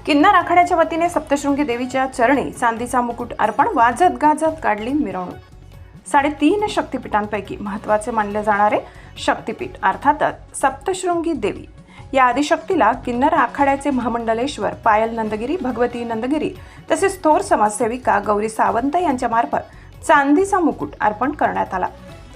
किन्नर आखाड्याच्या वतीने सप्तशृंगी देवीच्या चरणी चांदीचा मुकुट अर्पण, वाजत गाजत काढली मिरवणूक। 3.5 शक्तिपीठांपैकी महत्त्वाचे मानले जाणारे शक्तिपीठ अर्थातच सप्तशृंगी देवी या आदिशक्तीला किन्नर आखाड्याचे महामंडलेश्वर पायल नंदगिरी, भगवती नंदगिरी तसेच थोर समाजसेविका गौरी सावंत यांच्या मार्फत चांदीचा मुकुट अर्पण करण्यात आला।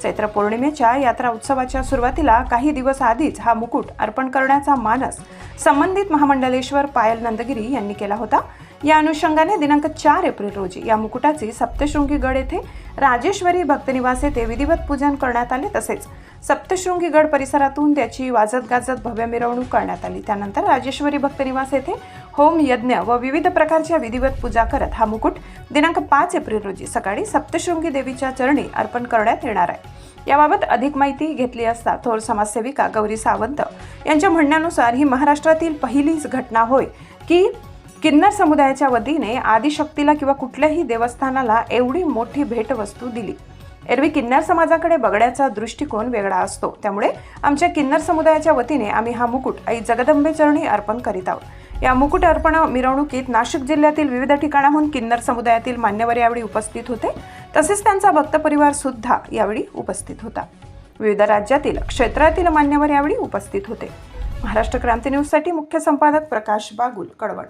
चैत्र पौर्णिमेच्या यात्रा उत्सवाच्या सुरुवातीला काही दिवस आधीच हा मुकुट अर्पण करण्याचा मानस संबंधित महामंडलेश्वर पायल नंदगिरी यांनी केला होता। या अनुषंगाने दिनांक 4 एप्रिल रोजी या मुकुटाचे सप्तशृंगी गड येथे राजेश्वरी भक्तनिवास येथे विधिवत पूजन करण्यात आले। तसेच सप्तशृंगी गड परिसरातून त्याची वाजत गाजत भव्य मिरवणूक करण्यात आली। त्यानंतर राजेश्वरी भक्तनिवास येथे होम यज्ञ व विविध प्रकारच्या विधिवत पूजा करत हा मुकुट दिनांक 5 एप्रिल रोजी सकाळी सप्तशृंगी देवीच्या चरणी अर्पण करण्यात येणार आहे। याबाबत अधिक माहिती घेतली असता थोर समाजसेविका गौरी सावंत यांच्या म्हणण्यानुसार ही महाराष्ट्रातील पहिलीच घटना होय की किन्नर समुदायाच्या वतीने आदिशक्तीला किंवा कुठल्याही देवस्थानाला एवढी मोठी भेटवस्तू दिली। एरवी किन्नर समाजाकडे बघण्याचा दृष्टिकोन वेगळा असतो, त्यामुळे आमच्या किन्नर समुदायाच्या वतीने आम्ही हा मुकुट आई जगदंबे चरणी अर्पण करीत आहोत। या मुकुट अर्पण मिरवणुकीत नाशिक जिल्ह्यातील विविध ठिकाणाहून किन्नर समुदायातील मान्यवर यावेळी उपस्थित होते, तसेच त्यांचा भक्त परिवार सुद्धा यावेळी उपस्थित होता। विविध राज्यातील क्षेत्रातील मान्यवर यावेळी उपस्थित होते। महाराष्ट्र क्रांती न्यूजसाठी मुख्य संपादक प्रकाश बागुल, कळवण।